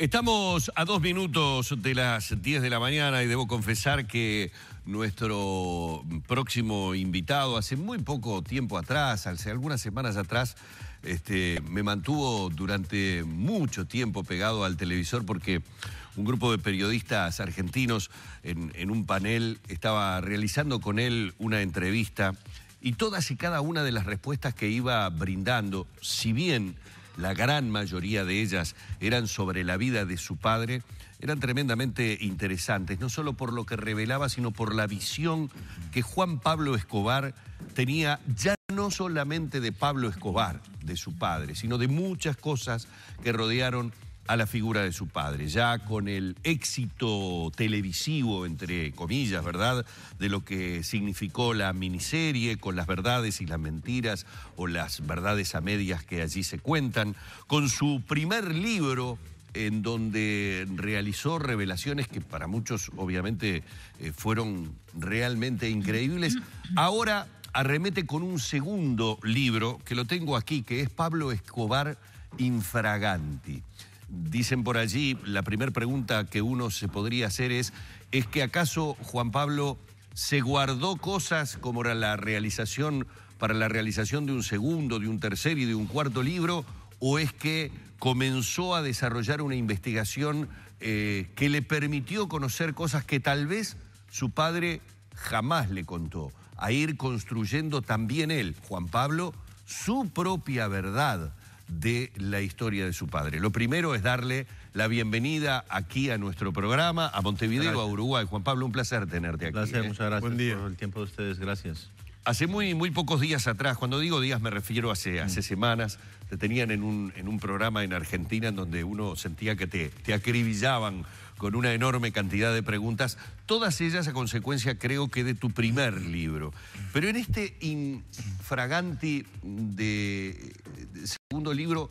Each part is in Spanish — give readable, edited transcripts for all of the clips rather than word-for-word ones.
Estamos a 2 minutos de las 10 de la mañana y debo confesar que nuestro próximo invitado hace muy poco tiempo atrás, hace algunas semanas atrás, me mantuvo durante mucho tiempo pegado al televisor porque un grupo de periodistas argentinos en un panel estaba realizando con él una entrevista y todas y cada una de las respuestas que iba brindando, si bien la gran mayoría de ellas eran sobre la vida de su padre, eran tremendamente interesantes, no solo por lo que revelaba, sino por la visión que Juan Pablo Escobar tenía, ya no solamente de Pablo Escobar, de su padre, sino de muchas cosas que rodearon a la figura de su padre, ya con el éxito televisivo, entre comillas, ¿verdad?, de lo que significó la miniserie, con las verdades y las mentiras, o las verdades a medias que allí se cuentan, con su primer libro, en donde realizó revelaciones que para muchos, obviamente, fueron realmente increíbles. Ahora arremete con un segundo libro, que lo tengo aquí, que es Pablo Escobar Infraganti. Dicen por allí, la primera pregunta que uno se podría hacer ¿es que acaso Juan Pablo se guardó cosas como para la realización de un segundo, de un tercer y de un cuarto libro, o es que comenzó a desarrollar una investigación que le permitió conocer cosas que tal vez su padre jamás le contó, a ir construyendo también él, Juan Pablo, su propia verdad de la historia de su padre? Lo primero es darle la bienvenida aquí a nuestro programa, a Montevideo, gracias. A Uruguay. Juan Pablo, un placer tenerte aquí. Placer, muchas gracias. Buen día. Por el tiempo de ustedes, gracias. Hace muy pocos días atrás, cuando digo días me refiero hace semanas, te tenían en un programa en Argentina en donde uno sentía que te acribillaban con una enorme cantidad de preguntas, todas ellas a consecuencia, creo que, de tu primer libro. Pero en este Infraganti de segundo libro,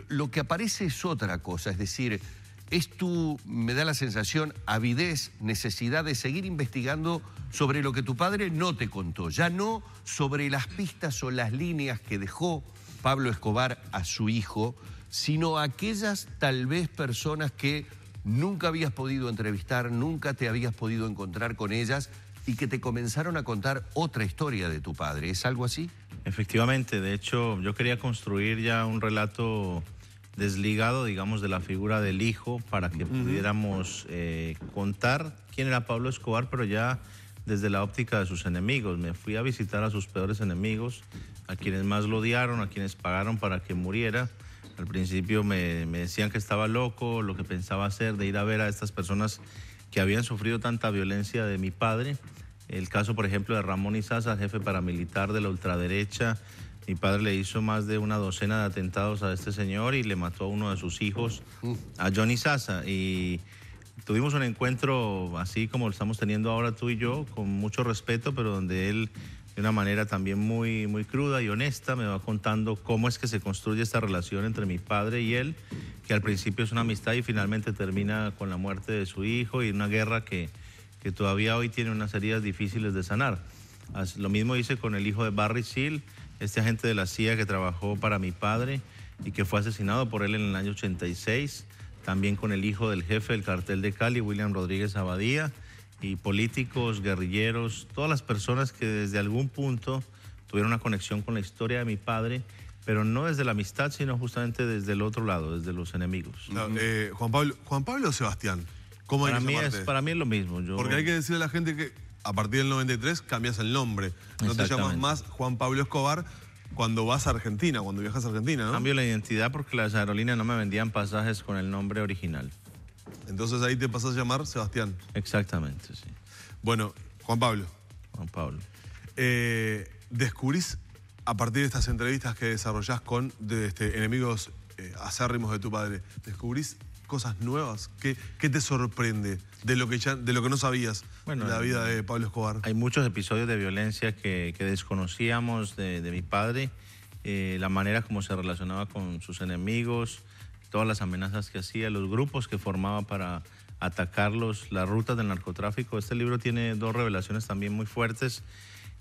lo que aparece es otra cosa, es decir, es me da la sensación, avidez, necesidad de seguir investigando sobre lo que tu padre no te contó, ya no sobre las pistas o las líneas que dejó Pablo Escobar a su hijo, sino aquellas tal vez personas que nunca habías podido entrevistar, nunca te habías podido encontrar con ellas y que te comenzaron a contar otra historia de tu padre. ¿Es algo así? Efectivamente, de hecho, yo quería construir ya un relato desligado, digamos, de la figura del hijo para que pudiéramos contar quién era Pablo Escobar, pero ya desde la óptica de sus enemigos. Me fui a visitar a sus peores enemigos, a quienes más lo odiaron, a quienes pagaron para que muriera. Al principio me decían que estaba loco, lo que pensaba hacer, de ir a ver a estas personas que habían sufrido tanta violencia de mi padre. El caso, por ejemplo, de Ramón Izaza, jefe paramilitar de la ultraderecha. Mi padre le hizo más de una docena de atentados a este señor y le mató a uno de sus hijos, a Johnny Izaza. Y tuvimos un encuentro así como lo estamos teniendo ahora tú y yo, con mucho respeto, pero donde él, de una manera también muy cruda y honesta, me va contando cómo es que se construye esta relación entre mi padre y él, que al principio es una amistad y finalmente termina con la muerte de su hijo y una guerra que todavía hoy tiene unas heridas difíciles de sanar. Lo mismo hice con el hijo de Barry Seal, este agente de la CIA que trabajó para mi padre y que fue asesinado por él en el año 86, también con el hijo del jefe del cartel de Cali, William Rodríguez Abadía, y políticos, guerrilleros, todas las personas que desde algún punto tuvieron una conexión con la historia de mi padre, pero no desde la amistad, sino justamente desde el otro lado, desde los enemigos. No, Juan Pablo o Sebastián, ¿cómo hay que llamarte? Para mí es lo mismo. Porque hay que decirle a la gente que a partir del 93 cambias el nombre. No te llamas más Juan Pablo Escobar cuando vas a Argentina, cuando viajas a Argentina, ¿no? Cambio la identidad porque las aerolíneas no me vendían pasajes con el nombre original. Entonces ahí te pasas a llamar Sebastián. Exactamente, sí. Bueno, Juan Pablo. Juan Pablo. Descubrís, a partir de estas entrevistas que desarrollás con enemigos acérrimos de tu padre, descubrís cosas nuevas. ¿Qué te sorprende de lo que no sabías de la vida de Pablo Escobar? Hay muchos episodios de violencia que desconocíamos de mi padre, la manera como se relacionaba con sus enemigos, todas las amenazas que hacía, los grupos que formaba para atacarlos, las rutas del narcotráfico. Este libro tiene 2 revelaciones también muy fuertes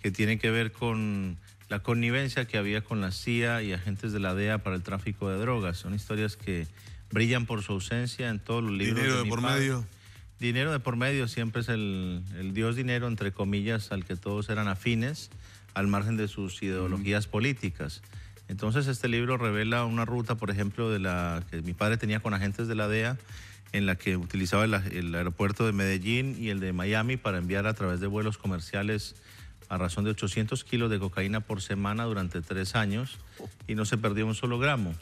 que tienen que ver con la connivencia que había con la CIA y agentes de la DEA para el tráfico de drogas. Son historias que brillan por su ausencia en todos los libros. ¿Dinero de por medio? Dinero de por medio siempre es el dios dinero, entre comillas, al que todos eran afines, al margen de sus ideologías políticas. Entonces este libro revela una ruta, por ejemplo, de la que mi padre tenía con agentes de la DEA, en la que utilizaba el aeropuerto de Medellín y el de Miami para enviar a través de vuelos comerciales a razón de 800 kilos de cocaína por semana durante 3 años, y no se perdió un solo gramo.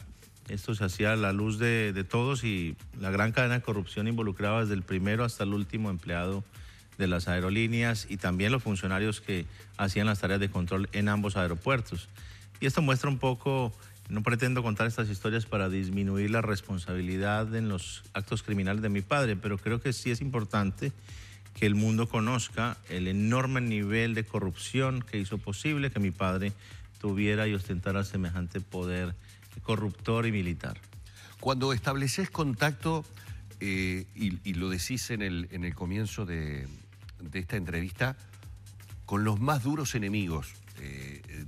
Esto se hacía a la luz de todos, y la gran cadena de corrupción involucraba desde el primero hasta el último empleado de las aerolíneas y también los funcionarios que hacían las tareas de control en ambos aeropuertos. Y esto muestra un poco, no pretendo contar estas historias para disminuir la responsabilidad en los actos criminales de mi padre, pero creo que sí es importante que el mundo conozca el enorme nivel de corrupción que hizo posible que mi padre tuviera y ostentara semejante poder corruptor y militar. Cuando estableces contacto, y lo decís en el comienzo de esta entrevista, con los más duros enemigos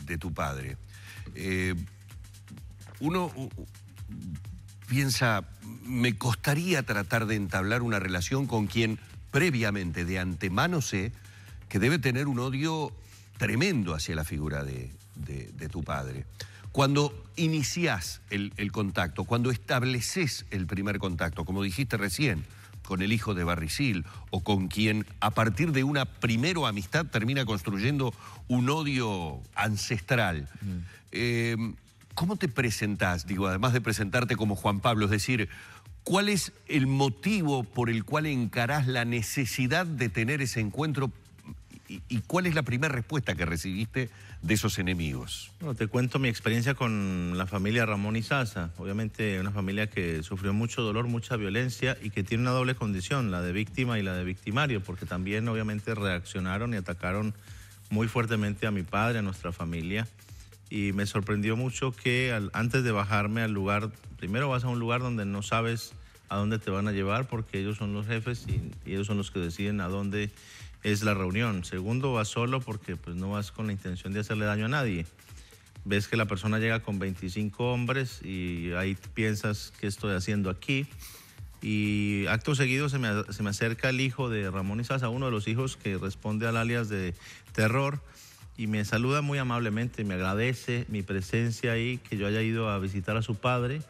de tu padre, uno piensa, me costaría tratar de entablar una relación con quien previamente, de antemano, sé que debe tener un odio tremendo hacia la figura de tu padre. Cuando iniciás el contacto, cuando estableces el primer contacto, como dijiste recién, con el hijo de Barrisil, o con quien a partir de una primera amistad termina construyendo un odio ancestral, ¿cómo te presentás? Digo, además de presentarte como Juan Pablo, es decir, ¿cuál es el motivo por el cual encarás la necesidad de tener ese encuentro y cuál es la primera respuesta que recibiste de esos enemigos? Bueno, te cuento mi experiencia con la familia Ramón Izaza. Obviamente una familia que sufrió mucho dolor, mucha violencia y que tiene una doble condición, la de víctima y la de victimario, porque también obviamente reaccionaron y atacaron muy fuertemente a mi padre, a nuestra familia. Y me sorprendió mucho que antes de bajarme al lugar, primero vas a un lugar donde no sabes a dónde te van a llevar porque ellos son los jefes y ellos son los que deciden a dónde es la reunión. Segundo, vas solo porque pues, no vas con la intención de hacerle daño a nadie. Ves que la persona llega con 25 hombres y ahí piensas, ¿qué estoy haciendo aquí? Y acto seguido se me acerca el hijo de Ramón Izaza, uno de los hijos que responde al alias de Terror, y me saluda muy amablemente, me agradece mi presencia ahí, que yo haya ido a visitar a su padre.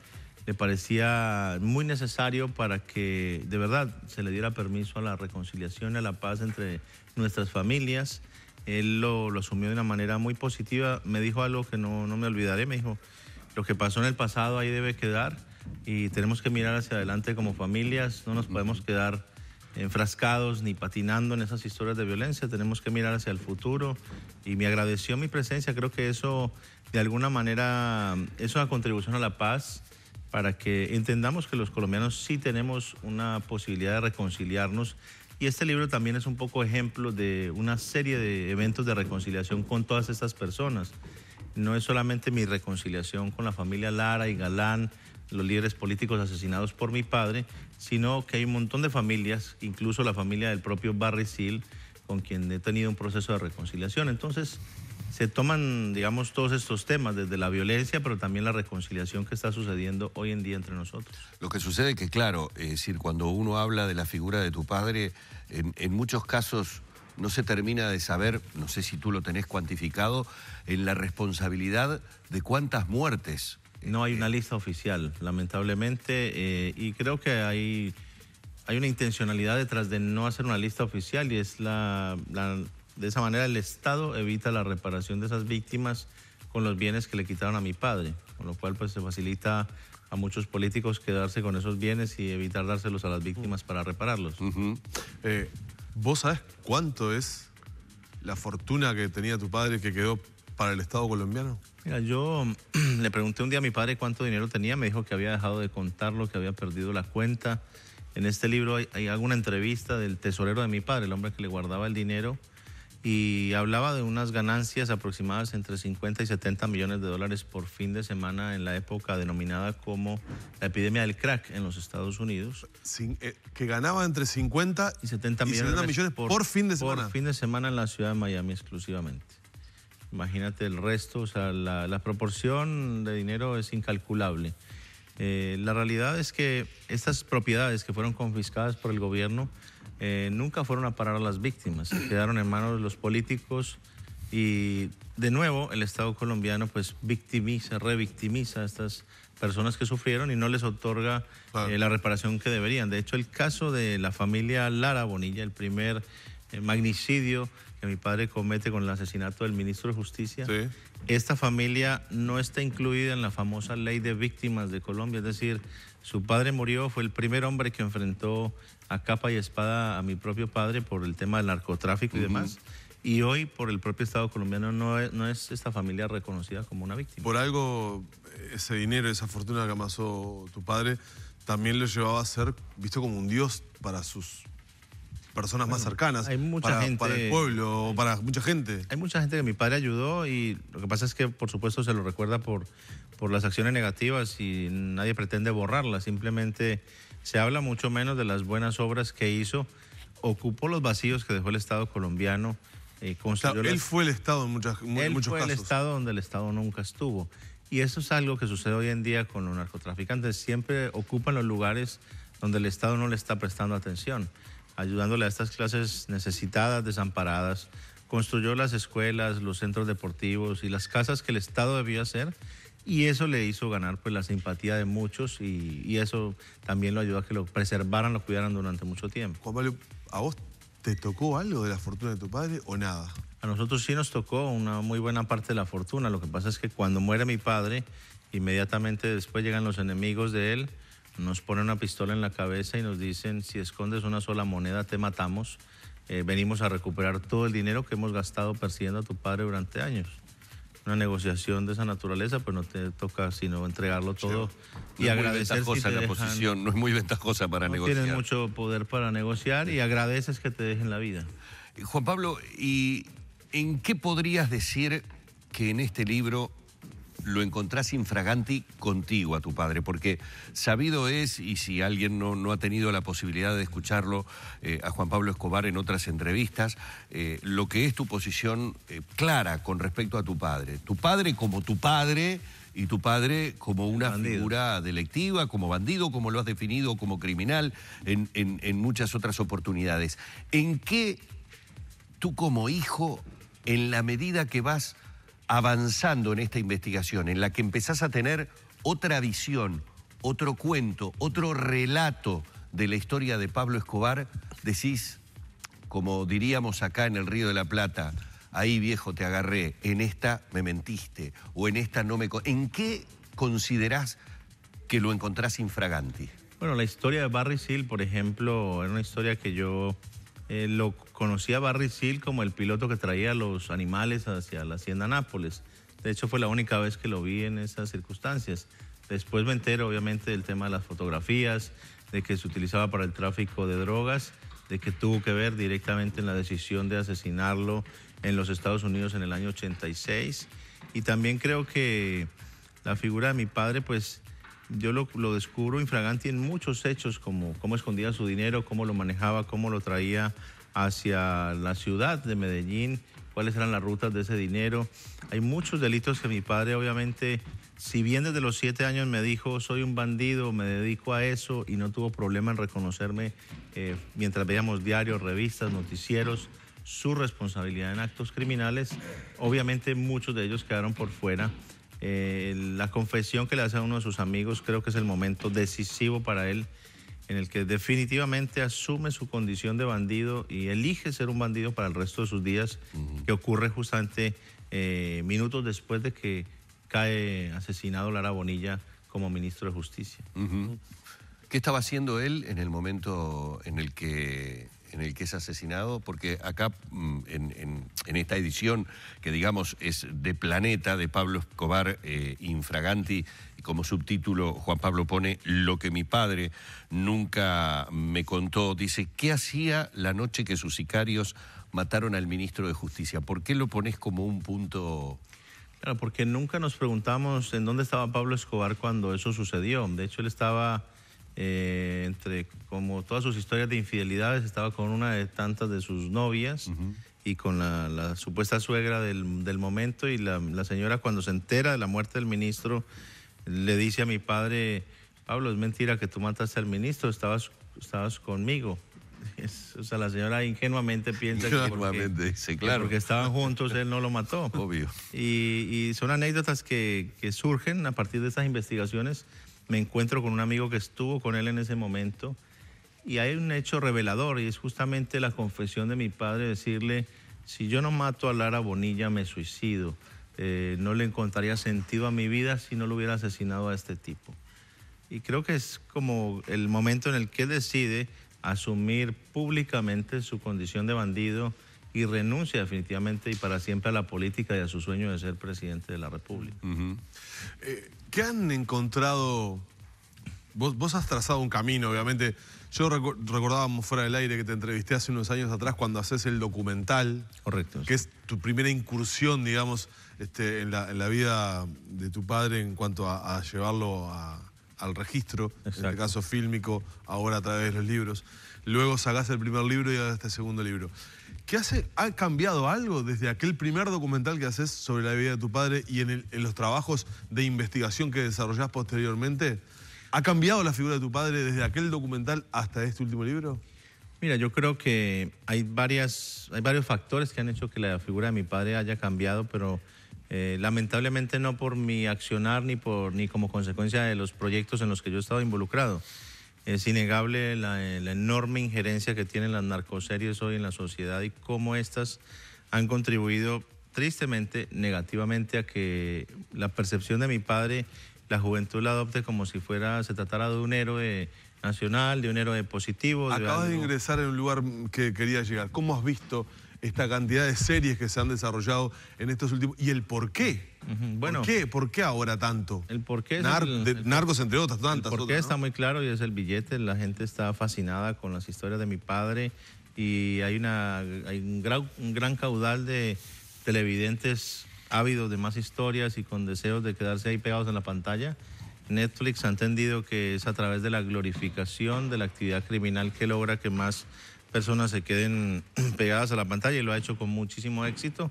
Le parecía muy necesario para que de verdad se le diera permiso a la reconciliación y a la paz entre nuestras familias. Él lo asumió de una manera muy positiva. Me dijo algo que no me olvidaré. Me dijo, lo que pasó en el pasado ahí debe quedar y tenemos que mirar hacia adelante como familias. No nos podemos quedar enfrascados ni patinando en esas historias de violencia. Tenemos que mirar hacia el futuro. Y me agradeció mi presencia. Creo que eso de alguna manera es una contribución a la paz, para que entendamos que los colombianos sí tenemos una posibilidad de reconciliarnos. Y este libro también es un poco ejemplo de una serie de eventos de reconciliación con todas estas personas. No es solamente mi reconciliación con la familia Lara y Galán, los líderes políticos asesinados por mi padre, sino que hay un montón de familias, incluso la familia del propio Barrisil, con quien he tenido un proceso de reconciliación. Entonces, se toman, digamos, todos estos temas, desde la violencia, pero también la reconciliación que está sucediendo hoy en día entre nosotros. Lo que sucede que, claro, es decir, cuando uno habla de la figura de tu padre, en muchos casos no se termina de saber, no sé si tú lo tenés cuantificado, en la responsabilidad de cuántas muertes. No hay una lista oficial, lamentablemente, y creo que hay una intencionalidad detrás de no hacer una lista oficial, y es de esa manera el Estado evita la reparación de esas víctimas con los bienes que le quitaron a mi padre, con lo cual pues se facilita a muchos políticos quedarse con esos bienes y evitar dárselos a las víctimas para repararlos. ¿Vos sabés cuánto es la fortuna que tenía tu padre que quedó para el Estado colombiano? Mira, yo le pregunté un día a mi padre cuánto dinero tenía, me dijo que había dejado de contarlo, que había perdido la cuenta. En este libro hay alguna entrevista del tesorero de mi padre, el hombre que le guardaba el dinero, y hablaba de unas ganancias aproximadas entre 50 y 70 millones de dólares por fin de semana en la época denominada como la epidemia del crack en los Estados Unidos. Que ganaba entre 50 y 70 millones por fin de semana. Por fin de semana en la ciudad de Miami exclusivamente. Imagínate el resto, o sea, la proporción de dinero es incalculable. La realidad es que estas propiedades que fueron confiscadas por el gobierno nunca fueron a parar a las víctimas, quedaron en manos de los políticos y de nuevo el Estado colombiano pues revictimiza a estas personas que sufrieron y no les otorga la reparación que deberían. De hecho, el caso de la familia Lara Bonilla, el primer magnicidio que mi padre comete con el asesinato del ministro de Justicia, sí, esta familia no está incluida en la famosa ley de víctimas de Colombia. Es decir, su padre murió, fue el primer hombre que enfrentó a capa y espada a mi propio padre por el tema del narcotráfico y demás. Y hoy, por el propio Estado colombiano, no es esta familia reconocida como una víctima. Por algo, ese dinero, esa fortuna que amasó tu padre, también lo llevaba a ser visto como un dios para sus personas más cercanas. Hay mucha gente, para el pueblo, para mucha gente. Hay mucha gente que mi padre ayudó y lo que pasa es que, por supuesto, se lo recuerda por las acciones negativas y nadie pretende borrarlas. Simplemente se habla mucho menos de las buenas obras que hizo. Ocupó los vacíos que dejó el Estado colombiano. Claro, él fue el Estado en muchos casos. Él fue el Estado donde el Estado nunca estuvo. Y eso es algo que sucede hoy en día con los narcotraficantes. Siempre ocupan los lugares donde el Estado no le está prestando atención, ayudándole a estas clases necesitadas, desamparadas. Construyó las escuelas, los centros deportivos y las casas que el Estado debió hacer. Y eso le hizo ganar pues la simpatía de muchos y eso también lo ayudó a que lo preservaran, lo cuidaran durante mucho tiempo. Juan Pablo, ¿a vos te tocó algo de la fortuna de tu padre o nada? A nosotros sí nos tocó una muy buena parte de la fortuna. Lo que pasa es que cuando muere mi padre, inmediatamente después llegan los enemigos de él, nos ponen una pistola en la cabeza y nos dicen, si escondes una sola moneda te matamos. Venimos a recuperar todo el dinero que hemos gastado persiguiendo a tu padre durante años. Una negociación de esa naturaleza, pues no te toca sino entregarlo todo y agradecer. No es muy ventajosa la posición, no es muy ventajosa para negociar. Tienes mucho poder para negociar y agradeces que te dejen la vida. Juan Pablo, ¿y en qué podrías decir que en este libro lo encontrás infraganti contigo a tu padre? Porque sabido es, y si alguien no ha tenido la posibilidad de escucharlo a Juan Pablo Escobar en otras entrevistas, lo que es tu posición clara con respecto a tu padre. Tu padre como tu padre y tu padre como una figura delictiva, como bandido, como lo has definido, como criminal en muchas otras oportunidades. ¿En qué tú como hijo, en la medida que vas avanzando en esta investigación, en la que empezás a tener otra visión, otro cuento, otro relato de la historia de Pablo Escobar, decís, como diríamos acá en el Río de la Plata, ahí viejo te agarré, en esta me mentiste, o en esta no me... ¿En qué considerás que lo encontrás infraganti? Bueno, la historia de Barry Seal, por ejemplo, era una historia que yo lo conocía a Barry Seal como el piloto que traía los animales hacia la hacienda Nápoles. De hecho, fue la única vez que lo vi en esas circunstancias. Después me entero, obviamente, del tema de las fotografías, de que se utilizaba para el tráfico de drogas, de que tuvo que ver directamente en la decisión de asesinarlo en los Estados Unidos en el año 86. Y también creo que la figura de mi padre, pues, yo lo descubro infraganti en muchos hechos, como cómo escondía su dinero, cómo lo manejaba, cómo lo traía hacia la ciudad de Medellín, cuáles eran las rutas de ese dinero. Hay muchos delitos que mi padre, obviamente, si bien desde los 7 años me dijo, soy un bandido, me dedico a eso, y no tuvo problema en reconocerme mientras veíamos diarios, revistas, noticieros, su responsabilidad en actos criminales, obviamente muchos de ellos quedaron por fuera. La confesión que le hace a uno de sus amigos creo que es el momento decisivo para él, en el que definitivamente asume su condición de bandido y elige ser un bandido para el resto de sus días, que ocurre justamente minutos después de que cae asesinado Lara Bonilla como ministro de Justicia. ¿Qué estaba haciendo él en el momento en el que es asesinado? Porque acá, en esta edición, que digamos es de Planeta, de Pablo Escobar, infraganti, y como subtítulo Juan Pablo pone lo que mi padre nunca me contó, dice, ¿qué hacía la noche que sus sicarios mataron al ministro de Justicia? ¿Por qué lo pones como un punto? Claro, porque nunca nos preguntamos en dónde estaba Pablo Escobar cuando eso sucedió. De hecho, él estaba... entre como todas sus historias de infidelidades, estaba con una de tantas de sus novias y con la supuesta suegra del momento, y la señora, cuando se entera de la muerte del ministro, le dice a mi padre, Pablo, es mentira que tú mataste al ministro, estabas conmigo. O sea, la señora ingenuamente piensa que porque estaban juntos él no lo mató. Obvio. Y son anécdotas que surgen a partir de estas investigaciones. Me encuentro con un amigo que estuvo con él en ese momento y hay un hecho revelador y es justamente la confesión de mi padre, decirle, si yo no mato a Lara Bonilla me suicido. No le encontraría sentido a mi vida si no lo hubiera asesinado a este tipo. Y creo que es como el momento en el que decide asumir públicamente su condición de bandido y renuncia definitivamente y para siempre a la política y a su sueño de ser presidente de la República. ¿Qué han encontrado? Vos has trazado un camino, obviamente. Yo recordábamos fuera del aire que te entrevisté hace unos años atrás cuando haces el documental. Correcto. Que es tu primera incursión, digamos, en la vida de tu padre en cuanto a llevarlo al registro, Exacto. En este caso fílmico, ahora a través de los libros. Luego sacás el primer libro y ahora este segundo libro. ¿Ha cambiado algo desde aquel primer documental que haces sobre la vida de tu padre y en los trabajos de investigación que desarrollás posteriormente? ¿Ha cambiado la figura de tu padre desde aquel documental hasta este último libro? Mira, yo creo que hay varios factores que han hecho que la figura de mi padre haya cambiado, pero lamentablemente no por mi accionar ni como consecuencia de los proyectos en los que yo he estado involucrado. Es innegable la enorme injerencia que tienen las narcoseries hoy en la sociedad y cómo estas han contribuido tristemente, negativamente, a que la percepción de mi padre, la juventud la adopte como si se tratara de un héroe nacional, de un héroe positivo. Acabas de ingresar en un lugar que quería llegar. ¿Cómo has visto esta cantidad de series que se han desarrollado en estos últimos... y el por qué? Bueno, ¿Por qué ahora tanto? El por qué Narcos, entre otras tantas. El por qué está muy claro y es el billete. La gente está fascinada con las historias de mi padre y hay un gran caudal de televidentes ávidos de más historias y con deseos de quedarse ahí pegados en la pantalla. Netflix ha entendido que es a través de la glorificación de la actividad criminal que logra que más personas se queden pegadas a la pantalla y lo ha hecho con muchísimo éxito.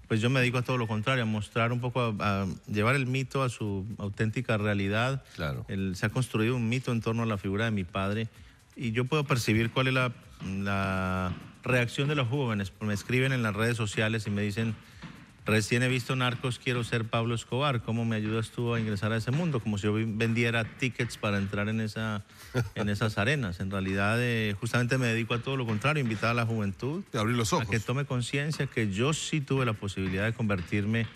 Pues yo me dedico a todo lo contrario, a mostrar un poco, a llevar el mito a su auténtica realidad. Claro. Se ha construido un mito en torno a la figura de mi padre y yo puedo percibir cuál es la reacción de los jóvenes. Me escriben en las redes sociales y me dicen, recién he visto Narcos, quiero ser Pablo Escobar. ¿Cómo me ayudas tú a ingresar a ese mundo? Como si yo vendiera tickets para entrar en esas arenas. En realidad, justamente me dedico a todo lo contrario, invitar a la juventud a abrir los ojos, a que tome conciencia que yo sí tuve la posibilidad de convertirme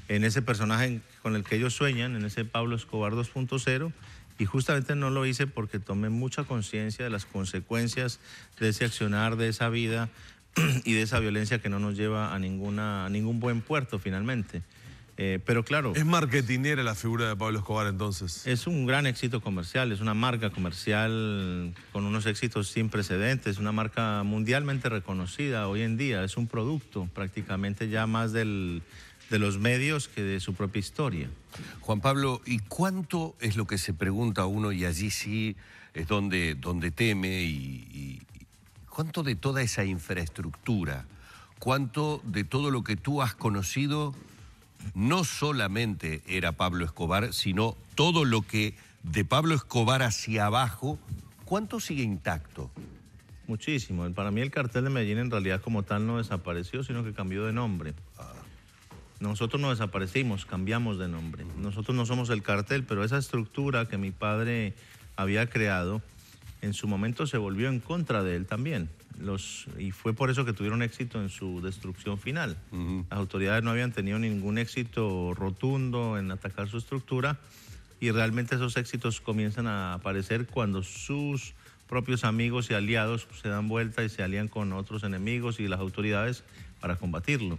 en ese personaje con el que ellos sueñan, en ese Pablo Escobar 2.0. Y justamente no lo hice porque tomé mucha conciencia de las consecuencias de ese accionar, de esa vida y de esa violencia que no nos lleva a ningún buen puerto finalmente. Pero claro... ¿Es marketinera la figura de Pablo Escobar entonces? Es un gran éxito comercial, es una marca comercial con unos éxitos sin precedentes, una marca mundialmente reconocida hoy en día, es un producto prácticamente ya más de los medios que de su propia historia. Juan Pablo, ¿y cuánto es lo que se pregunta uno y allí sí es donde teme y cuánto de toda esa infraestructura, cuánto de todo lo que tú has conocido no solamente era Pablo Escobar, sino todo lo que de Pablo Escobar hacia abajo, ¿cuánto sigue intacto? Muchísimo. Para mí el cartel de Medellín en realidad como tal no desapareció, sino que cambió de nombre. Nosotros no desaparecimos, cambiamos de nombre. Nosotros no somos el cartel, pero esa estructura que mi padre había creado, en su momento se volvió en contra de él también. Y fue por eso que tuvieron éxito en su destrucción final. Las autoridades no habían tenido ningún éxito rotundo en atacar su estructura y realmente esos éxitos comienzan a aparecer cuando sus propios amigos y aliados se dan vuelta y se alían con otros enemigos y las autoridades para combatirlo.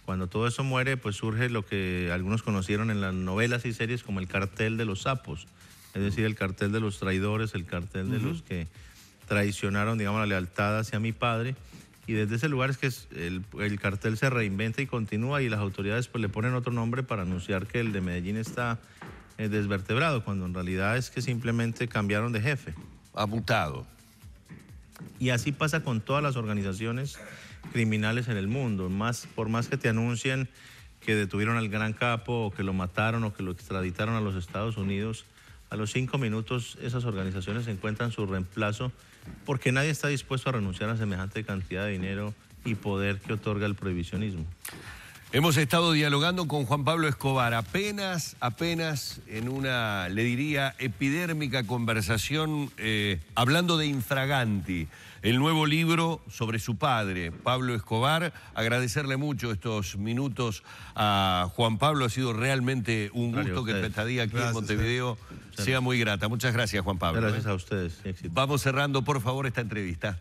Cuando todo eso muere, pues surge lo que algunos conocieron en las novelas y series como el cartel de los sapos, es decir, el cartel de los traidores, el cartel de los que traicionaron, digamos, la lealtad hacia mi padre. Y desde ese lugar es que el cartel se reinventa y continúa y las autoridades pues le ponen otro nombre para anunciar que el de Medellín está desvertebrado, cuando en realidad es que simplemente cambiaron de jefe. Ha mutado. Y así pasa con todas las organizaciones criminales en el mundo. Por más que te anuncien que detuvieron al gran capo o que lo mataron o que lo extraditaron a los Estados Unidos, a los 5 minutos esas organizaciones encuentran su reemplazo porque nadie está dispuesto a renunciar a semejante cantidad de dinero y poder que otorga el prohibicionismo. Hemos estado dialogando con Juan Pablo Escobar, apenas en una, le diría, epidérmica conversación, hablando de Infraganti, el nuevo libro sobre su padre, Pablo Escobar. Agradecerle mucho estos minutos a Juan Pablo, ha sido realmente un gusto que tu estadía aquí en Montevideo sea muy grata. Muchas gracias, Juan Pablo. Gracias a ustedes. Vamos cerrando, por favor, esta entrevista.